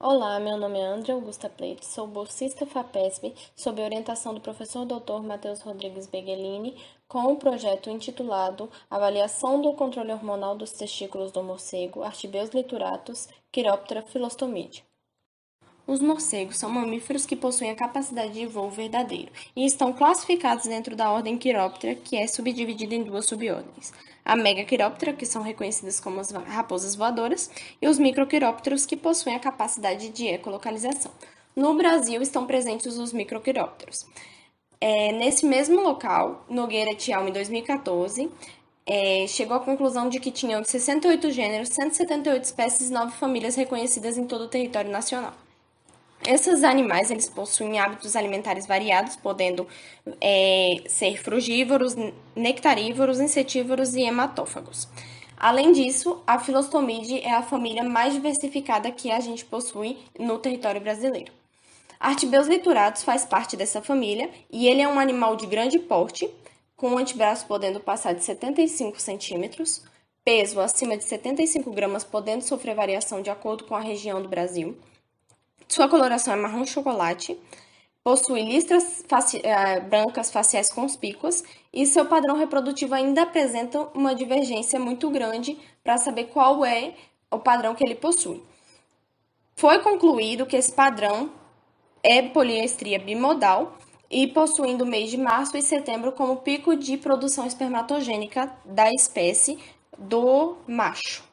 Olá, meu nome é André Augusta Pleite, sou bolsista FAPESP, sob a orientação do professor Dr. Matheus Rodrigues Beguelini, com o projeto intitulado Avaliação do controle hormonal dos testículos do morcego, Artibeus lituratus, Chiroptera philostomide. Os morcegos são mamíferos que possuem a capacidade de voo verdadeiro e estão classificados dentro da ordem Chiroptera, que é subdividida em duas subordens. A Megachiroptera, que são reconhecidas como as raposas voadoras, e os Microchiropteros, que possuem a capacidade de ecolocalização. No Brasil estão presentes os Microchiropteros. Nesse mesmo local, Nogueira et al., em 2014, chegou à conclusão de que tinham 68 gêneros, 178 espécies e 9 famílias reconhecidas em todo o território nacional. Esses animais eles possuem hábitos alimentares variados, podendo ser frugívoros, nectarívoros, insetívoros e hematófagos. Além disso, a Philostomide é a família mais diversificada que a gente possui no território brasileiro. Artibeus lituratus faz parte dessa família e ele é um animal de grande porte, com o antebraço podendo passar de 75 centímetros, peso acima de 75 gramas, podendo sofrer variação de acordo com a região do Brasil. Sua coloração é marrom chocolate, possui listras brancas faciais conspícuas e seu padrão reprodutivo ainda apresenta uma divergência muito grande para saber qual é o padrão que ele possui. Foi concluído que esse padrão é poliestria bimodal e possuindo o mês de março e setembro como pico de produção espermatogênica da espécie do macho.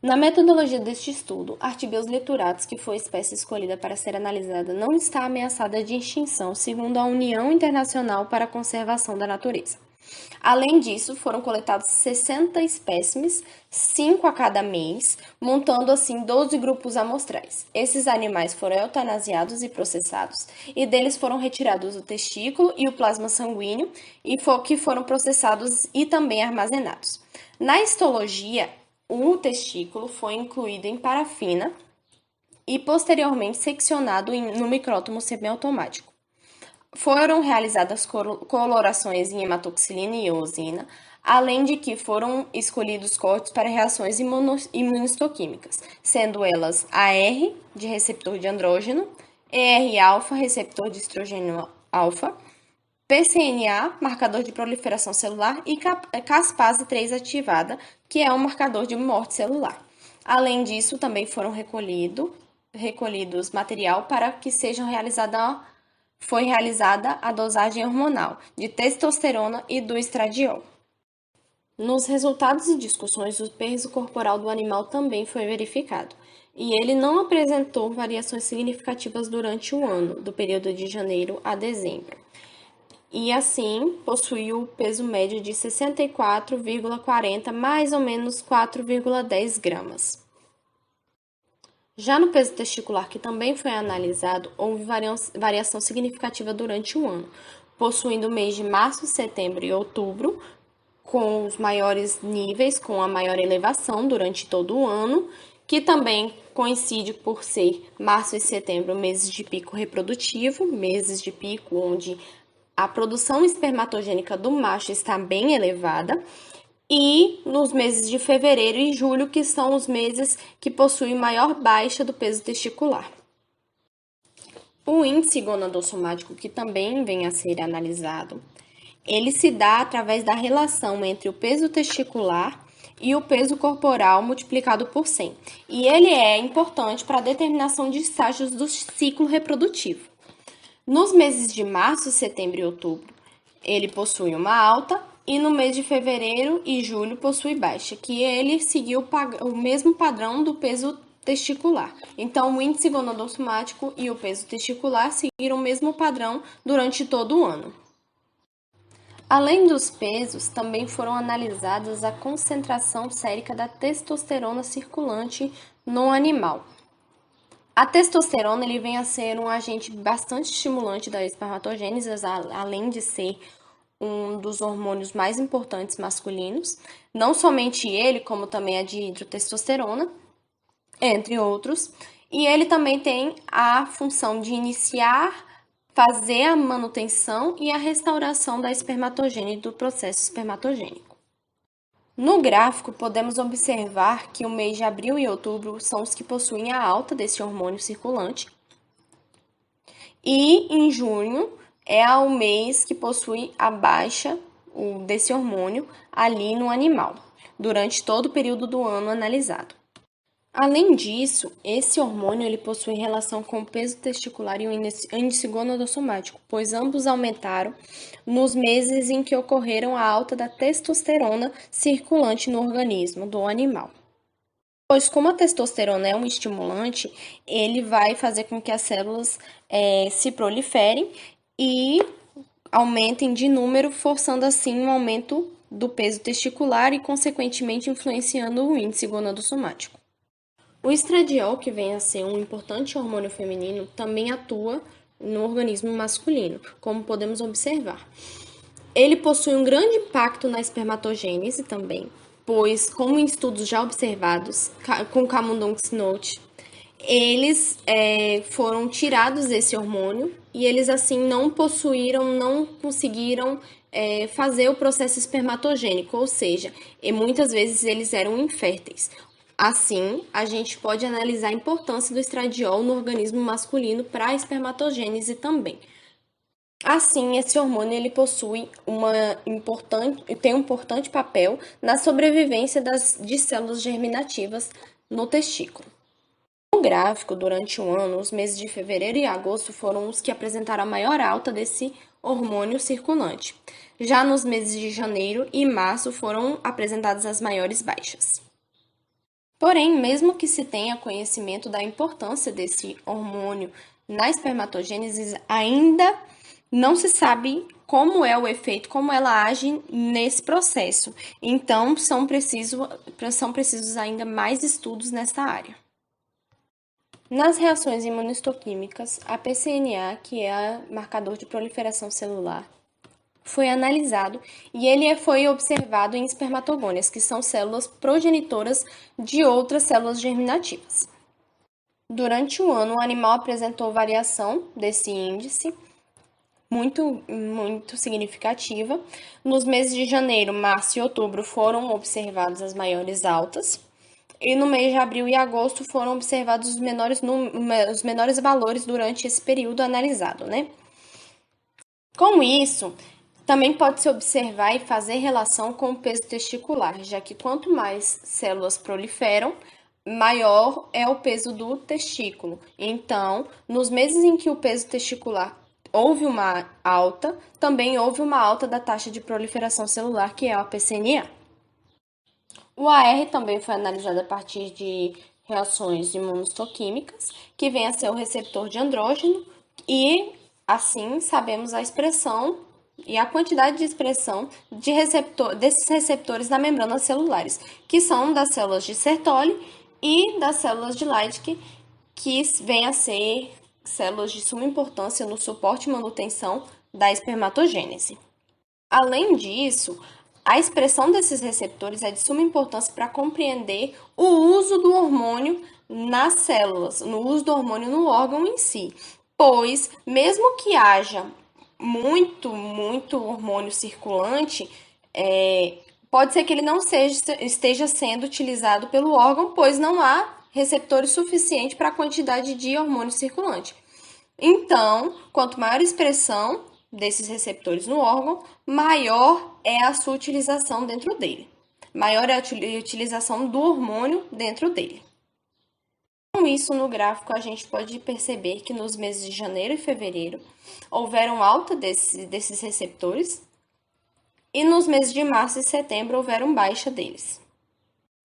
Na metodologia deste estudo, Artibeus lituratus, que foi a espécie escolhida para ser analisada, não está ameaçada de extinção, segundo a União Internacional para a Conservação da Natureza. Além disso, foram coletados 60 espécimes, 5 a cada mês, montando assim 12 grupos amostrais. Esses animais foram eutanasiados e processados, e deles foram retirados o testículo e o plasma sanguíneo, que foram processados e também armazenados. Na histologia, o testículo foi incluído em parafina e posteriormente seccionado no micrótomo semiautomático. Foram realizadas colorações em hematoxilina e eosina, além de que foram escolhidos cortes para reações imunistoquímicas, sendo elas AR, de receptor de andrógeno, ER-alfa, receptor de estrogênio alfa, PCNA, marcador de proliferação celular, e caspase 3 ativada, que é um marcador de morte celular. Além disso, também foram recolhidos material para que foi realizada a dosagem hormonal de testosterona e do estradiol. Nos resultados e discussões, o peso corporal do animal também foi verificado, e ele não apresentou variações significativas durante o ano, do período de janeiro a dezembro. E assim possuiu o peso médio de 64,40, mais ou menos 4,10 gramas. Já no peso testicular, que também foi analisado, houve variação significativa durante o ano, possuindo o mês de março, setembro e outubro, com os maiores níveis, com a maior elevação durante todo o ano, que também coincide por ser março e setembro meses de pico reprodutivo, meses de pico onde a produção espermatogênica do macho está bem elevada, e nos meses de fevereiro e julho, que são os meses que possuem maior baixa do peso testicular. O índice gonadossomático, que também vem a ser analisado, ele se dá através da relação entre o peso testicular e o peso corporal multiplicado por 100. E ele é importante para a determinação de estágios do ciclo reprodutivo. Nos meses de março, setembro e outubro, ele possui uma alta, e no mês de fevereiro e julho possui baixa, que ele seguiu o mesmo padrão do peso testicular. Então, o índice gonadossomático e o peso testicular seguiram o mesmo padrão durante todo o ano. Além dos pesos, também foram analisadas a concentração sérica da testosterona circulante no animal. A testosterona ele vem a ser um agente bastante estimulante da espermatogênese, além de ser um dos hormônios mais importantes masculinos. Não somente ele, como também a dihidrotestosterona, entre outros. E ele também tem a função de iniciar, fazer a manutenção e a restauração da espermatogênese do processo espermatogênico. No gráfico, podemos observar que o mês de abril e outubro são os que possuem a alta desse hormônio circulante. E em junho é o mês que possui a baixa desse hormônio ali no animal, durante todo o período do ano analisado. Além disso, esse hormônio ele possui relação com o peso testicular e o índice gonadossomático, pois ambos aumentaram nos meses em que ocorreram a alta da testosterona circulante no organismo do animal. Pois como a testosterona é um estimulante, ele vai fazer com que as células se proliferem e aumentem de número, forçando assim um aumento do peso testicular e, consequentemente, influenciando o índice gonadossomático. O estradiol, que vem a ser um importante hormônio feminino, também atua no organismo masculino, como podemos observar. Ele possui um grande impacto na espermatogênese também, pois, como em estudos já observados com Camundong's Note, eles foram tirados desse hormônio e eles assim não conseguiram fazer o processo espermatogênico, ou seja, muitas vezes eles eram inférteis. Assim, a gente pode analisar a importância do estradiol no organismo masculino para a espermatogênese também. Assim, esse hormônio ele tem um importante papel na sobrevivência de células germinativas no testículo. No gráfico, durante o ano, os meses de fevereiro e agosto foram os que apresentaram a maior alta desse hormônio circulante. Já nos meses de janeiro e março foram apresentadas as maiores baixas. Porém, mesmo que se tenha conhecimento da importância desse hormônio na espermatogênese, ainda não se sabe como é o efeito, como ela age nesse processo. Então, são precisos ainda mais estudos nessa área. Nas reações imunistoquímicas, a PCNA, que é o marcador de proliferação celular, foi analisado e ele foi observado em espermatogônias, que são células progenitoras de outras células germinativas. Durante o ano, o animal apresentou variação desse índice muito significativa. Nos meses de janeiro, março e outubro foram observadas as maiores altas. E no mês de abril e agosto foram observados os menores valores durante esse período analisado, né? Com isso, também pode-se observar e fazer relação com o peso testicular, já que quanto mais células proliferam, maior é o peso do testículo. Então, nos meses em que o peso testicular houve uma alta, também houve uma alta da taxa de proliferação celular, que é a PCNA. O AR também foi analisado a partir de reações imunistoquímicas, que vem a ser o receptor de andrógeno, e assim sabemos a expressão e a quantidade de expressão desses receptores na membrana celulares, que são das células de Sertoli e das células de Leydig, que vêm a ser células de suma importância no suporte e manutenção da espermatogênese. Além disso, a expressão desses receptores é de suma importância para compreender o uso do hormônio nas células, no uso do hormônio no órgão em si, pois mesmo que haja muito hormônio circulante, pode ser que ele não esteja sendo utilizado pelo órgão, pois não há receptores suficientes para a quantidade de hormônio circulante. Então, quanto maior a expressão desses receptores no órgão, maior é a sua utilização dentro dele. Maior é a utilização do hormônio dentro dele. Com Com isso, no gráfico, a gente pode perceber que nos meses de janeiro e fevereiro houveram alta desses receptores e nos meses de março e setembro houveram baixa deles,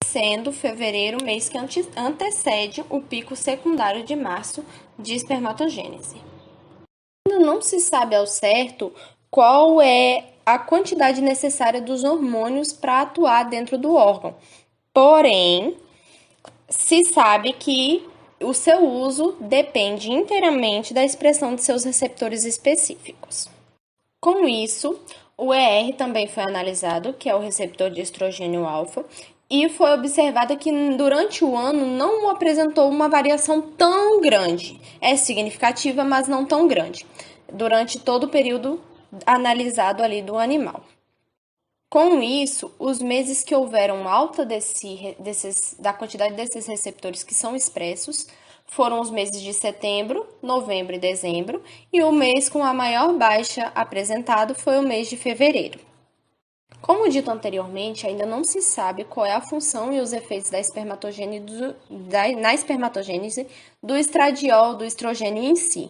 sendo fevereiro o mês que antecede o pico secundário de março de espermatogênese. Ainda não se sabe ao certo qual é a quantidade necessária dos hormônios para atuar dentro do órgão, porém, se sabe que o seu uso depende inteiramente da expressão de seus receptores específicos. Com isso, o ER também foi analisado, que é o receptor de estrogênio alfa, e foi observado que durante o ano não apresentou uma variação tão grande. É significativa, mas não tão grande, durante todo o período analisado ali do animal. Com isso, os meses que houveram alta da quantidade desses receptores que são expressos foram os meses de setembro, novembro e dezembro, e o mês com a maior baixa apresentado foi o mês de fevereiro. Como dito anteriormente, ainda não se sabe qual é a função e os efeitos na espermatogênese do estradiol, do estrogênio em si,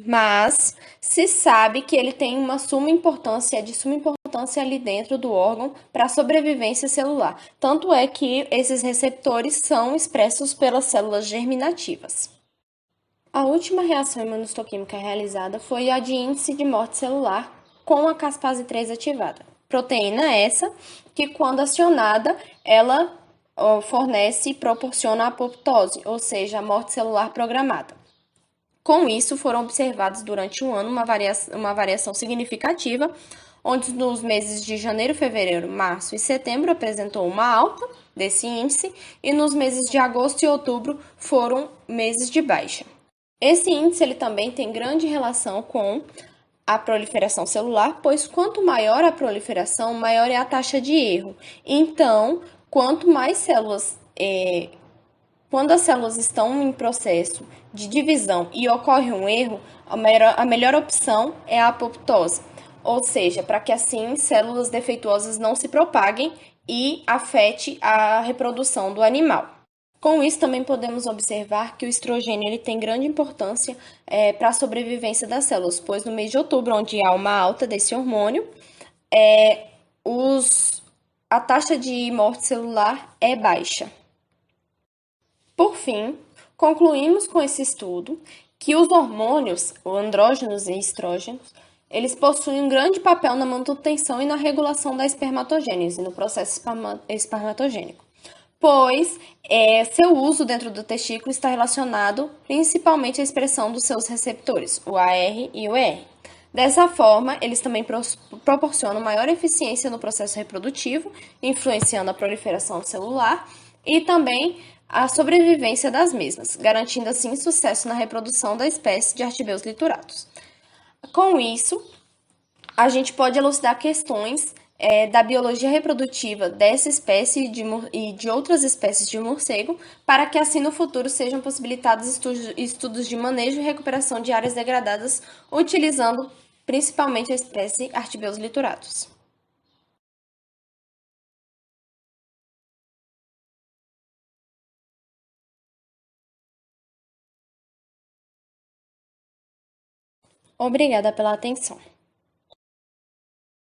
mas se sabe que ele tem uma suma importância, é de suma importância ali dentro do órgão para a sobrevivência celular. Tanto é que esses receptores são expressos pelas células germinativas. A última reação imunohistoquímica realizada foi a de índice de morte celular com a caspase 3 ativada. Proteína essa que, quando acionada, ela fornece e proporciona a apoptose, ou seja, a morte celular programada. Com isso, foram observados durante um ano uma variação significativa, onde nos meses de janeiro, fevereiro, março e setembro apresentou uma alta desse índice, e nos meses de agosto e outubro foram meses de baixa. Esse índice ele também tem grande relação com a proliferação celular, pois quanto maior a proliferação, maior é a taxa de erro. Então, quanto mais células, quando as células estão em processo de divisão e ocorre um erro, a melhor opção é a apoptose, ou seja, para que assim células defeituosas não se propaguem e afete a reprodução do animal. Com isso, também podemos observar que o estrogênio ele tem grande importância para a sobrevivência das células, pois no mês de outubro, onde há uma alta desse hormônio, a taxa de morte celular é baixa. Por fim, concluímos com esse estudo que os hormônios, os andrógenos e estrógenos, eles possuem um grande papel na manutenção e na regulação da espermatogênese, no processo espermatogênico, pois seu uso dentro do testículo está relacionado principalmente à expressão dos seus receptores, o AR e o ER. Dessa forma, eles também proporcionam maior eficiência no processo reprodutivo, influenciando a proliferação celular e também a sobrevivência das mesmas, garantindo assim sucesso na reprodução da espécie de Artibeus lituratus. Com isso, a gente pode elucidar questões da biologia reprodutiva dessa espécie e de outras espécies de morcego, para que assim no futuro sejam possibilitados estudos de manejo e recuperação de áreas degradadas, utilizando principalmente a espécie Artibeus lituratus. Obrigada pela atenção.